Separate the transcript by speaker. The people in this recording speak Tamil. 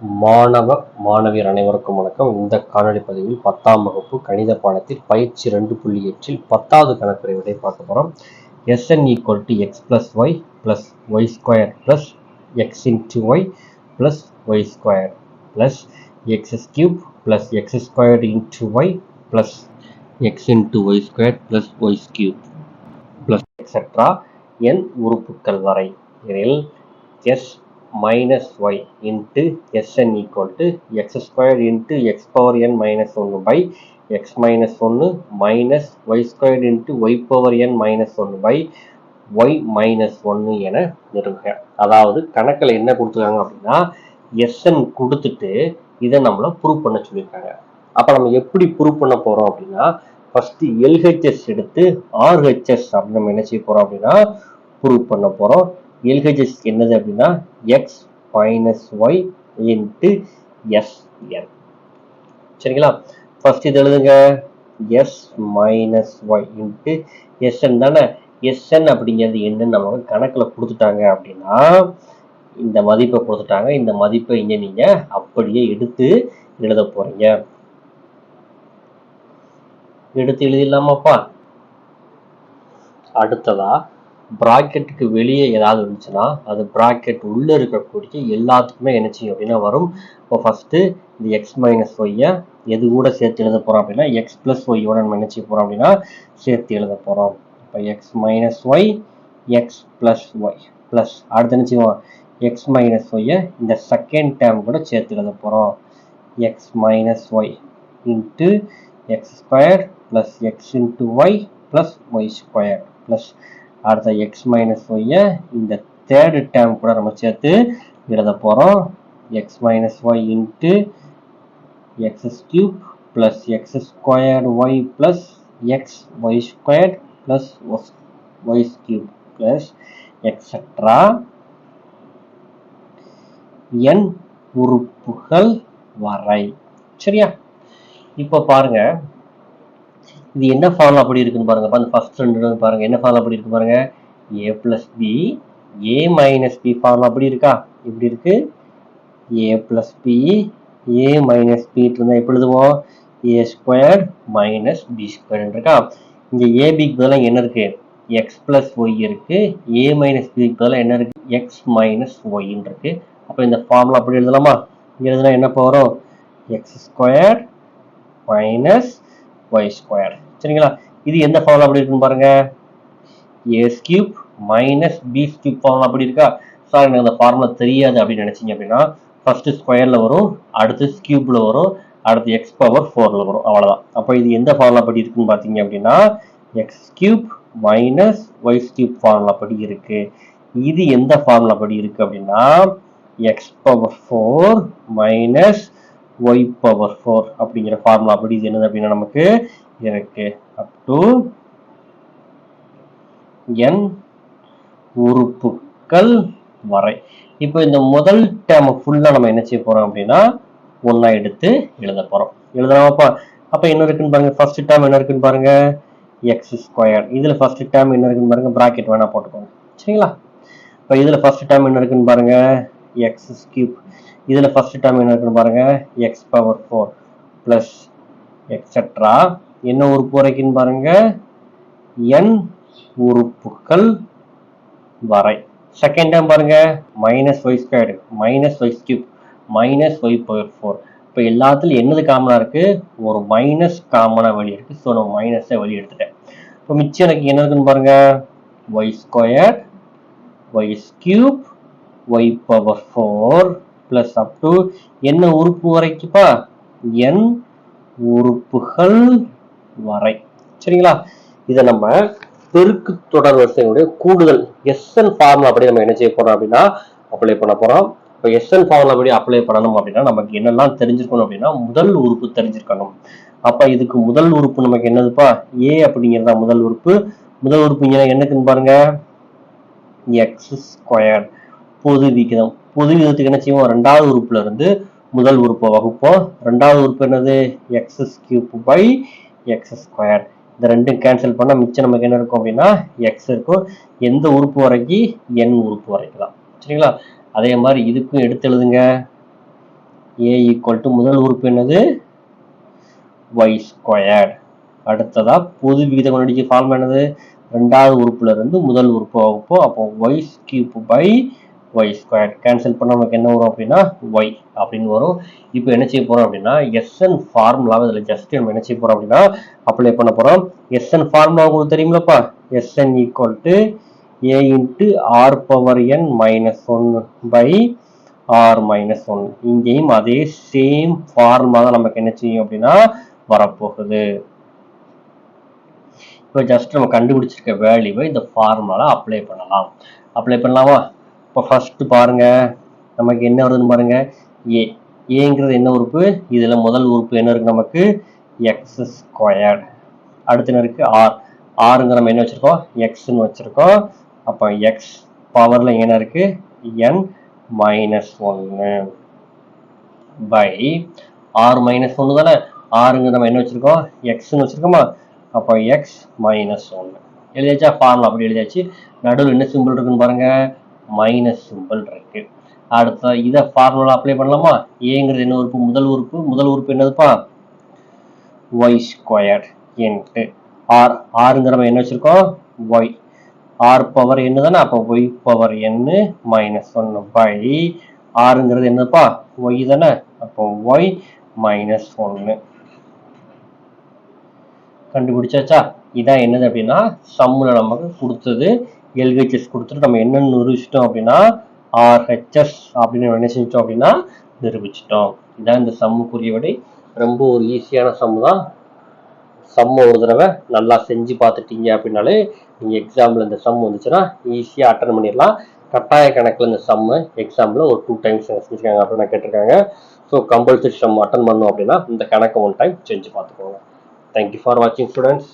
Speaker 1: மாணவ மாணவியர் அனைவருக்கும் வணக்கம். இந்த காணொளி பதிவில் 10ஆம் வகுப்பு கணித பாடத்தில் பயிற்சி 2.8 10வது கணக்குறை விடை பார்க்க போறோம். Sn = x plus y plus y square plus x into y plus y square plus x cube plus x squared into y plus x into y squared plus y cube plus etc. n உறுப்புக்கள் வரை இதில் s minus y into Sn = x squared into x power n minus 1 by x minus 1 minus y squared into y power n minus 1 by y minus 1 என நிறுவுக. அதாவது கணக்கில் என்ன கொடுத்துருக்காங்க அப்படின்னா Sn கொடுத்துட்டு இதை நம்மள ப்ரூவ் பண்ண சொல்லியிருக்காங்க. அப்போ நம்ம எப்படி ப்ரூவ் பண்ண போறோம் அப்படின்னா ஃபர்ஸ்ட் LHS எடுத்து RHS அப்படின்னு நம்ம என்ன செய்ய போறோம் அப்படின்னா ப்ரூவ் பண்ண போறோம். LHS என்னது அப்படின்னா x minus y into Sn. சரிங்களா? ஃபர்ஸ்ட் இது எழுதுங்க. s minus y into Sn தானே. Sn அப்படிங்கிறது என்னன்னு நமக்கு கணக்கில் கொடுத்துட்டாங்க அப்படின்னா இந்த மதிப்பை கொடுத்துட்டாங்க. இந்த மதிப்பை இங்க நீங்க அப்படியே எடுத்து எழுத போறீங்க. எடுத்து எழுதிடலாமாப்பா? அடுத்ததா பிராக்கெட்டுக்கு வெளியே ஏதாவது இருந்துச்சுன்னா அது பிராக்கெட் உள்ள இருக்கக்கூடிய எல்லாத்துக்குமே என்ன செய்யும் அப்படின்னா வரும். இப்போ ஃபர்ஸ்ட் இந்த எக்ஸ் மைனஸ் ஒய்யை எது கூட சேர்த்து எழுத போறோம் அப்படின்னா எக்ஸ் பிளஸ் ஒய்யோட நம்ம என்ன செய்ய போறோம் அப்படின்னா சேர்த்து எழுத போறோம். இப்போ x minus y x plus y plus அடுத்து என்ன செய்வோம் எக்ஸ் மைனஸ் ஒய்யை இந்த செகண்ட் டேர்ம் கூட சேர்த்து எழுத போறோம். X minus y into x square plus x into y plus y square plus அடுத்த x minus y இந்த தேர்ட் டேர்ம் கூட நம்ம சேர்த்து எழுத போறோம். x minus y into x cube plus x squared y plus x y squared plus y cube plus etc. n உறுப்புகள் வரை. சரியா? இப்போ பாருங்க இது என்ன ஃபார்முலா அப்படி இருக்குன்னு பாருங்க. அந்த ஃபர்ஸ்ட் ரெண்டு பாருங்க என்ன ஃபார்முலா அப்படி இருக்கு பாருங்க. a plus b a minus b formula அப்படி இருக்கா? இப்படி இருக்கு. a plus b a minus b இருந்தா எப்படி எழுதுவோம்? a squared minus b squared இருக்கா? இங்க ab க்கு பதிலா என்ன இருக்கு? x plus y இருக்கு. a minus b க்கு பதிலா என்ன இருக்கு? x minus y இருக்கு. அப்ப இந்த ஃபார்முலா அப்படி எழுதலாமா? இங்க எழுதுனா என்ன வரும்? x squared minus y squared. சரிங்களா? இது எந்த ஃபார்முலா அப்படி இருக்குன்னு பாருங்க. a cube minus b cube formula அப்படி இருக்கா? சார் எனக்கு அந்த ஃபார்முலா தெரியாது அப்படின்னு நினைச்சீங்க அப்படின்னா ஃபர்ஸ்ட் ஸ்கொயர்ல வரும், அடுத்து கியூப்ல வரும், அடுத்து x பவர் 4ல வரும். அவ்வளவுதான். அப்ப இது எந்த ஃபார்முலா அப்படி இருக்குன்னு பாத்தீங்க அப்படின்னா x cube minus y cube formula அப்படி இருக்கு. இது எந்த ஃபார்முலா அப்படி இருக்கு அப்படின்னா x power 4 minus y power 4 அப்படிங்கிற ஃபார்முலா அப்படி இது என்னது அப்படின்னா நமக்கு இருக்கு. அப் டு n உறுப்புக்கள் வரை. இப்போ இந்த முதல் டேர்ம் ஃபுல்லா நம்ம என்ன செய்ய போறோம் அப்படின்னா ஒண்ணா எடுத்து எழுத போறோம். எழுதலாமாப்பா? அப்ப என்ன இருக்குன்னு பாருங்க. ஃபர்ஸ்ட் டேர்ம் என்ன இருக்குன்னு பாருங்க. X square. இதுல ஃபர்ஸ்ட் டேர்ம் என்ன இருக்குன்னு பாருங்க. பிராக்கெட் வேணா போட்டுக்கோங்க. சரிங்களா? இப்போ இதுல ஃபர்ஸ்ட் டேர்ம் என்ன இருக்குன்னு பாருங்க. X cube. இதுல ஃபர்ஸ்ட் டேர்ம் என்ன இருக்குன்னு பாருங்க. எக்ஸ் பவர் 4 பிளஸ் எக்ஸெட்ரா என்ன உறுப்பு வரைக்கும் பாருங்க. n உறுப்புகள் வரை. செகண்ட் டேர்ம் பாருங்க. Minus y squared minus y cube minus y power 4. இப்போ எல்லாத்துலயும் என்னது காமனா இருக்கு? ஒரு மைனஸ் காமனா வெளியே இருக்கு. ஸோ நான் மைனஸை வெளியே எடுத்துட்டேன். இப்போ மிச்சம் எனக்கு என்ன இருக்குன்னு பாருங்க. Y square y cube y power 4 plus up to என்ன உறுப்பு வரைக்குப்பா? n உறுப்புகள் வரை. சரிங்களா? இதை நம்ம பெருக்கு தொடர் வரிசையினுடைய கூடுதல் Sn ஃபார்முலா அப்படி நம்ம என்ன செய்ய போறோம் அப்படின்னா அப்ளை பண்ண போறோம். இப்போ Sn ஃபார்முலா அப்படி அப்ளை பண்ணணும் அப்படின்னா நமக்கு என்னெல்லாம் தெரிஞ்சிருக்கணும் அப்படின்னா முதல் உறுப்பு தெரிஞ்சிருக்கணும். அப்ப இதுக்கு முதல் உறுப்பு நமக்கு என்னதுப்பா? a அப்படிங்கிறதா முதல் உறுப்பு. முதல் உறுப்பு இங்க என்னக்குன்னு பாருங்க. எக்ஸ் ஸ்கொயர் பொது விகிதம். பொது விகிதத்துக்கு என்ன செய்வோம்? ரெண்டாவது உறுப்புல இருந்து முதல் உறுப்பை வகுப்போம். ரெண்டாவது உறுப்பு என்னது? X cube by x square. இந்த ரெண்டும் கேன்சல் பண்ணா மிச்சம் நமக்கு என்ன இருக்கும் அப்படின்னா எக்ஸ் இருக்கும். எந்த உறுப்பு வரைக்கும்? n உறுப்பு வரைக்கும் தான். சரிங்களா? அதே மாதிரி இதுக்கும் எடுத்து எழுதுங்க. ஏ ஈக்குவல் டு முதல் உறுப்பு என்னது ஒய் ஸ்கொயர்ட். அடுத்ததா பொது விகித குணடிக்கு ஃபார்ம் என்னது ரெண்டாவது உறுப்புல இருந்து முதல் உறுப்பு வகுப்போம். அப்போ y cube by y square cancel பண்ண நமக்கு என்ன வரும் அப்படின்னா ஒய் அப்படின்னு வரும். இப்போ என்ன செய்ய போறோம் அப்படின்னா எஸ்என் ஃபார்முலாவை இதில் ஜஸ்ட் நம்ம என்ன செய்ய போறோம் அப்படின்னா அப்ளை பண்ண போறோம். எஸ்என் ஃபார்முலா உங்களுக்கு தெரியுமில்லப்பா, S N equal to A into R power N minus ஒன்று பை ஆர் மைனஸ் ஒன்று. இங்கேயும் அதே சேம் ஃபார்முலா தான் நமக்கு என்ன செய்யும் அப்படின்னா வரப்போகுது. இப்போ ஜஸ்ட் நம்ம கண்டுபிடிச்சிருக்க வேல்யூவை இந்த ஃபார்முலால அப்ளை பண்ணலாம். அப்ளை பண்ணலாமா? இப்போ ஃபர்ஸ்ட் பாருங்க நமக்கு என்ன வருதுன்னு பாருங்க, ஏ. ஏங்கிறது என்ன உறுப்பு, இதுல முதல் உறுப்பு என்ன இருக்கு நமக்கு எக்ஸ் ஸ்கொயர்ட். அடுத்து என்ன இருக்கு ஆர். ஆறுங்கிற நம்ம என்ன வச்சிருக்கோம் எக்ஸ்ன்னு வச்சிருக்கோம். அப்போ எக்ஸ் பவர்ல என்ன இருக்கு என் மைனஸ் ஒன்று பை ஆர் மைனஸ் ஒன்று தானே. ஆறுங்கிற நம்ம என்ன வச்சிருக்கோம் எக்ஸ்ன்னு வச்சிருக்கோமா. அப்போ எக்ஸ் மைனஸ் ஒன்று எழுதியாச்சா, ஃபார்முலா அப்படி எழுதியாச்சு. நடுவில் என்ன சிம்பிள் இருக்குன்னு பாருங்க மைனஸ் சிம்பிள் இருக்கு. அடுத்த இதை ஃபார்முலா அப்ளை பண்ணலாமா. ஏங்கிறது என்ன உறுப்பு முதல் உறுப்பு, முதல் உறுப்பு என்னதுப்பா ஒய் ஸ்கொயர்ட் இன்ட்டு ஆர். ஆறுங்கிற என்ன வச்சிருக்கோம் ஒய். ஆர் பவர் என்ன தானே, அப்போ ஒய் பவர் என்ன மைனஸ் ஒன்று பை ஆறுங்கிறது என்னப்பா ஒய் தானே, அப்போ ஒய் மைனஸ் ஒன்று. கண்டுபிடிச்சாச்சா. இதான் என்னது அப்படின்னா சம்முல நமக்கு கொடுத்தது எல்ஹெச்எஸ் கொடுத்துட்டு நம்ம என்னன்னு நிரூபிச்சிட்டோம் அப்படின்னா ஆர்ஹெச்எஸ் அப்படின்னு என்ன செஞ்சோம் அப்படின்னா நிரூபிச்சிட்டோம். இதான் இந்த சம்முக்குரிய விடை. ரொம்ப ஒரு ஈஸியான சம்மு தான். சம்ம ஒரு தடவை நல்லா செஞ்சு பார்த்துட்டீங்க அப்படின்னாலே நீங்கள் எக்ஸாமில் இந்த சம் வந்துச்சுன்னா ஈஸியாக அட்டன் பண்ணிடலாம். கட்டாய கணக்கில் இந்த சம்மு எக்ஸாமில் ஒரு 2 டைம்ஸ் செஞ்சுருக்காங்க அப்படின்னு கேட்டிருக்காங்க. ஸோ கம்பல்சரி சம் அட்டன் பண்ணோம் அப்படின்னா இந்த கணக்கை 1 டைம் செஞ்சு பார்த்துக்கோங்க. Thank you for watching, students.